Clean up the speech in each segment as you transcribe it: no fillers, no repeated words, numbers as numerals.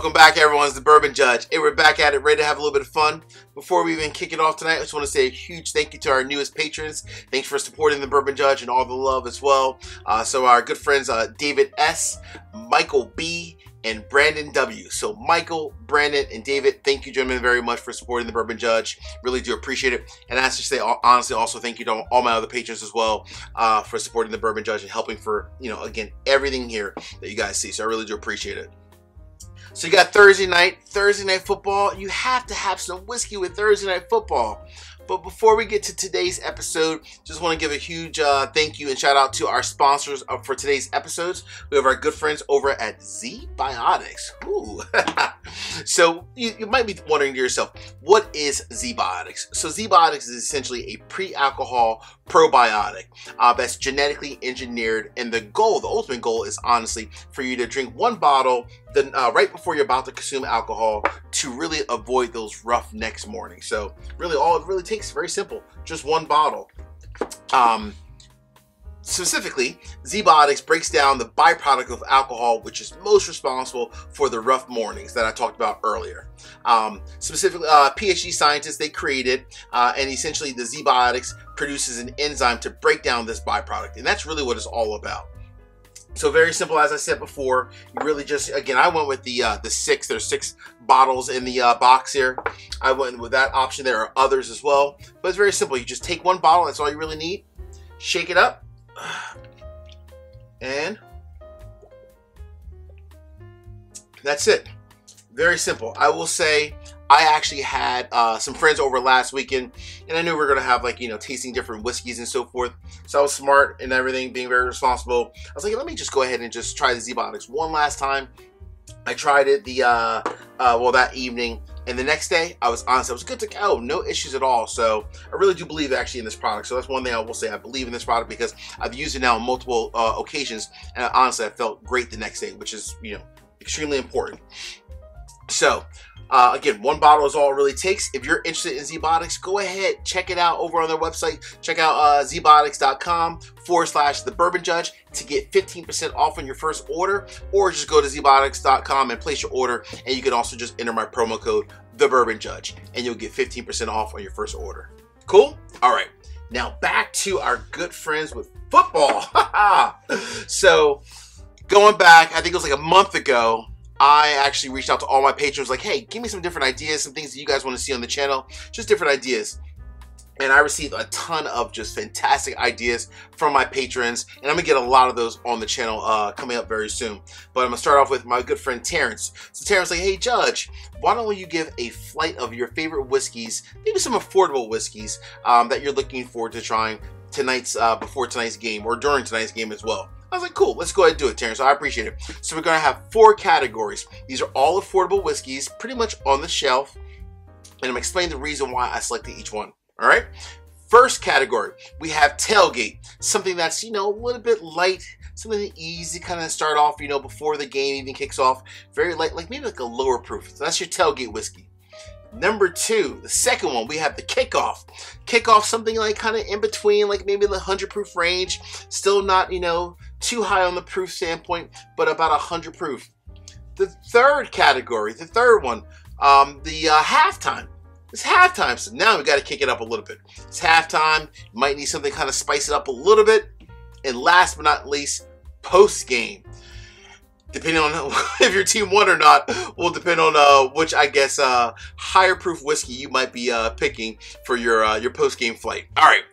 Welcome back, everyone. It's the Bourbon Judge. Hey, we're back at it, ready to have a little bit of fun. Before we even kick it off tonight, I just want to say a huge thank you to our newest patrons. Thanks for supporting the Bourbon Judge and all the love as well. So our good friends David S., Michael B., and Brandon W. So Michael, Brandon, and David, thank you, gentlemen, very much for supporting the Bourbon Judge. Really do appreciate it. And I have to say, honestly, also thank you to all my other patrons as well for supporting the Bourbon Judge and helping for, again, everything here that you guys see. So I really do appreciate it. So you got Thursday night football. You have to have some whiskey with Thursday night football. But before we get to today's episode, just want to give a huge thank you and shout out to our sponsors for today's episodes. We have our good friends over at ZBiotics. Ooh. So you might be wondering to yourself, what is ZBiotics? So ZBiotics is essentially a pre-alcohol probiotic that's genetically engineered, and the ultimate goal is honestly for you to drink one bottle then right before you're about to consume alcohol to really avoid those rough next morning. So really all it really takes is very simple, just one bottle. Specifically, ZBiotics breaks down the byproduct of alcohol, which is most responsible for the rough mornings that I talked about earlier. Specifically, PhD scientists, they created, and essentially the ZBiotics produces an enzyme to break down this byproduct, and that's really what it's all about. So very simple, as I said before. You really just, again, I went with the six. There's 6 bottles in the box here. I went with that option. There are others as well, but it's very simple. You just take one bottle. That's all you really need. Shake it up, and that's it. Very simple. I will say, I actually had some friends over last weekend, and I knew we were going to have, tasting different whiskeys and so forth. So I was smart and everything, being very responsible. I was like, let me just go ahead and just try the ZBiotics one last time. I tried it that evening, and the next day, I was good to go. No issues at all. So I really do believe actually in this product. So that's one thing I will say. I believe in this product because I've used it now on multiple occasions, and honestly, I felt great the next day, which is, extremely important. So, again, one bottle is all it really takes. If you're interested in ZBiotics, go ahead, check it out over on their website. Check out zbiotics.com/thebourbonjudge to get 15% off on your first order, or just go to zbiotics.com and place your order, and you can also just enter my promo code thebourbonjudge, and you'll get 15% off on your first order. Cool? All right. Now back to our good friends with football. So, going back, I think it was like a month ago, I actually reached out to all my patrons like, hey, give me some different ideas, some things that you guys want to see on the channel, just different ideas. And I received a ton of just fantastic ideas from my patrons, and I'm going to get a lot of those on the channel coming up very soon. But I'm going to start off with my good friend Terrence. So Terrence like, hey Judge, why don't you give a flight of your favorite whiskeys, maybe some affordable whiskeys that you're looking forward to trying before tonight's game or during tonight's game as well. I was like, cool, let's go ahead and do it, Terrence. I appreciate it. So we're going to have 4 categories. These are all affordable whiskeys, pretty much on the shelf. And I'm explaining the reason why I selected each one. All right? First category, we have Tailgate. Something that's, a little bit light, something easy to kind of start off, before the game even kicks off. Very light, like maybe like a lower proof. So that's your Tailgate whiskey. Number 2, the second one, we have the Kickoff. Kickoff, something like kind of in between, like maybe the 100 proof range. Still not, too high on the proof standpoint, but about 100 proof. The third category, the third one, the Halftime. It's halftime, so now we got to kick it up a little bit. It's halftime. You might need something to kind of spice it up a little bit. And last but not least, post game. Depending on if your team won or not, will depend on which, I guess, higher proof whiskey you might be picking for your post game flight. All right,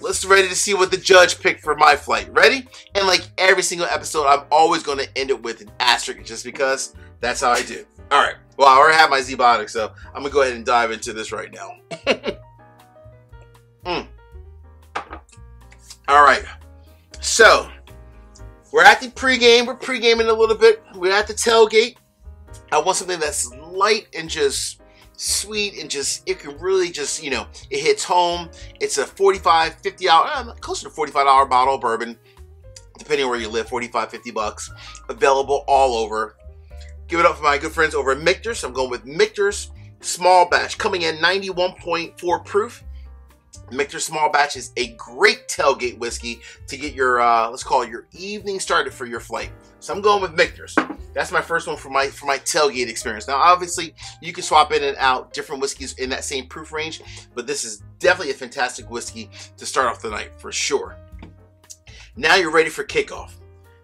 let's ready to see what the judge picked for my flight. Ready? And like every single episode, I'm always going to end it with an asterisk, just because that's how I do. All right. Well, I already have my ZBiotics, so I'm gonna go ahead and dive into this right now. All right. So we're at the pregame. We're pregaming a little bit. We're at the tailgate. I want something that's light and just sweet and just, it can really just, it hits home. It's a $45, $50, closer to $45 bottle of bourbon, depending on where you live, 45, 50 bucks. Available all over. Give it up for my good friends over at Michter's. I'm going with Michter's Small Batch, coming in 91.4 proof. Michter's Small Batch is a great tailgate whiskey to get your, let's call it your evening started for your flight. So I'm going with Michter's. That's my first one for my tailgate experience. Now, obviously, you can swap in and out different whiskeys in that same proof range, but this is definitely a fantastic whiskey to start off the night for sure. Now you're ready for kickoff.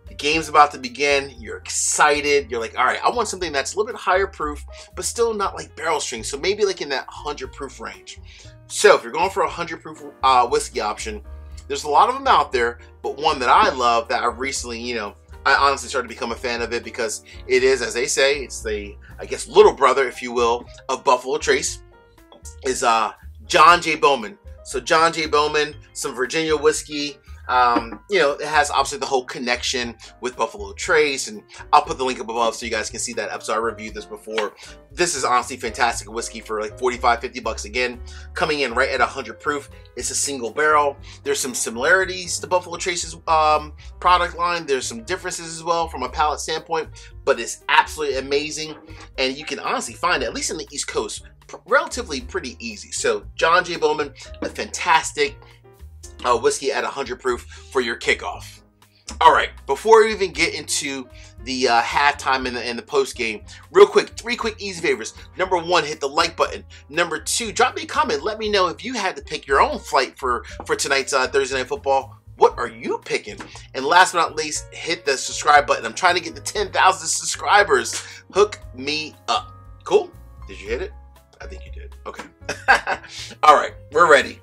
The game's about to begin. You're excited. You're like, all right, I want something that's a little bit higher proof, but still not like barrel strength. So maybe like in that 100 proof range. So if you're going for a 100 proof whiskey option, there's a lot of them out there, but one that I love that I've recently, I honestly started to become a fan of it because it is, as they say, it's the, I guess, little brother, if you will, of Buffalo Trace, is John J. Bowman. So John J. Bowman, some Virginia whiskey. It has obviously the whole connection with Buffalo Trace, and I'll put the link up above so you guys can see that episode. I reviewed this before. This is honestly fantastic whiskey for like 45, 50 bucks again, coming in right at 100 proof. It's a single barrel. There's some similarities to Buffalo Trace's product line. There's some differences as well from a palate standpoint, but it's absolutely amazing, and you can honestly find it, at least in the East Coast, relatively pretty easy. So John J. Bowman, a fantastic whiskey at 100 proof for your kickoff. All right, before we even get into the halftime and the post game, real quick, 3 quick easy favors. Number 1, hit the like button. Number 2, drop me a comment. Let me know if you had to pick your own flight for tonight's Thursday Night Football. What are you picking? And last but not least, hit the subscribe button. I'm trying to get to 10,000 subscribers. Hook me up. Cool? Did you hit it? I think you did. Okay. All right, we're ready.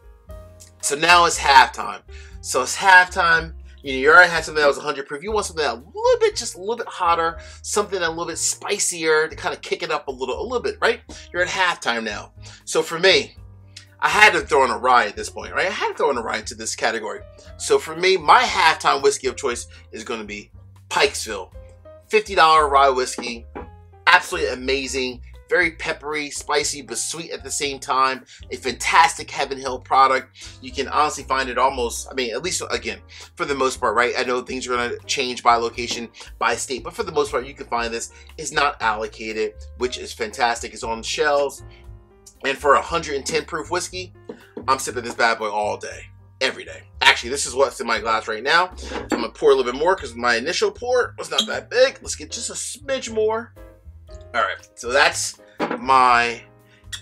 So now it's halftime. So it's halftime. You already had something that was 100 proof. You want something that just a little bit hotter, something a little bit spicier to kind of kick it up a little bit, right? You're at halftime now. So for me, I had to throw in a rye at this point, right? I had to throw in a rye into this category. So for me, my halftime whiskey of choice is going to be Pikesville. $50 rye whiskey. Absolutely amazing. Very peppery, spicy, but sweet at the same time. A fantastic Heaven Hill product. You can honestly find it almost, at least, again, for the most part, right? I know things are going to change by location, by state, but for the most part, you can find this. It's not allocated, which is fantastic. It's on the shelves. And for 110 proof whiskey, I'm sipping this bad boy all day, every day. Actually, this is what's in my glass right now. I'm going to pour a little bit more because my initial pour was not that big. Let's get just a smidge more. All right, so that's my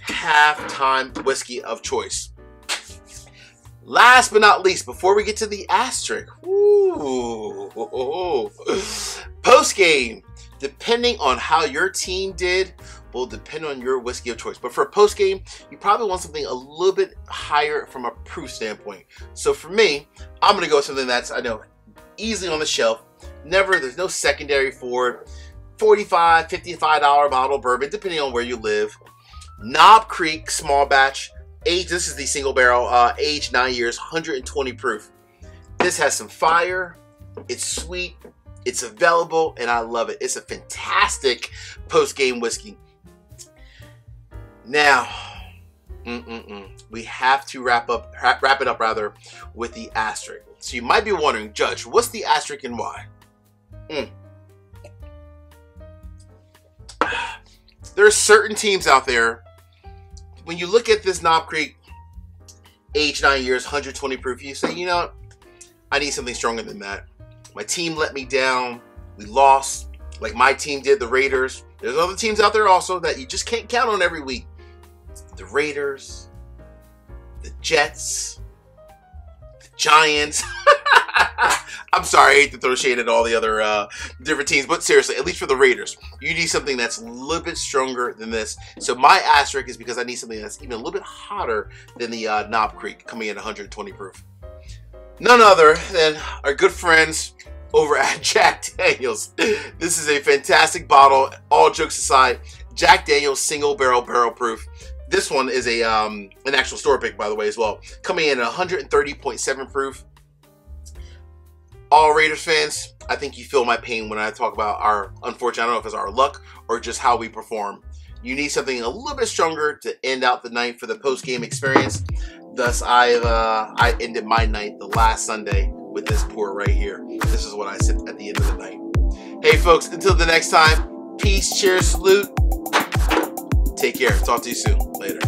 halftime whiskey of choice. Last but not least, before we get to the asterisk, post game, depending on how your team did, will depend on your whiskey of choice. But for post game, you probably want something a little bit higher from a proof standpoint. So for me, I'm gonna go with something that's, I know, easily on the shelf. There's no secondary for it. $45, $55 bottle of bourbon, depending on where you live. Knob Creek small batch, age. This is the single barrel, age 9 years, 120 proof. This has some fire. It's sweet. It's available, and I love it. It's a fantastic post-game whiskey. Now, we have to wrap it up rather with the asterisk. So you might be wondering, Judge, what's the asterisk and why? There are certain teams out there, when you look at this Knob Creek, age 9 years, 120 proof, you say, you know what? I need something stronger than that. My team let me down. We lost, like my team did, the Raiders. There's other teams out there also that you just can't count on every week. The Raiders, the Jets, the Giants. I'm sorry, I hate to throw shade at all the other different teams, but seriously, at least for the Raiders, you need something that's a little bit stronger than this. So my asterisk is because I need something that's even a little bit hotter than the Knob Creek, coming in 120 proof. None other than our good friends over at Jack Daniel's. This is a fantastic bottle, all jokes aside. Jack Daniel's single barrel proof. This one is a an actual store pick, by the way, as well. Coming in at 130.7 proof. All Raiders fans, I think you feel my pain when I talk about our unfortunate, I don't know if it's our luck or just how we perform. You need something a little bit stronger to end out the night for the post-game experience. Thus, I ended my night the last Sunday with this pour right here. This is what I sipped at the end of the night. Hey folks, until the next time, peace, cheers, salute. Take care. Talk to you soon. Later.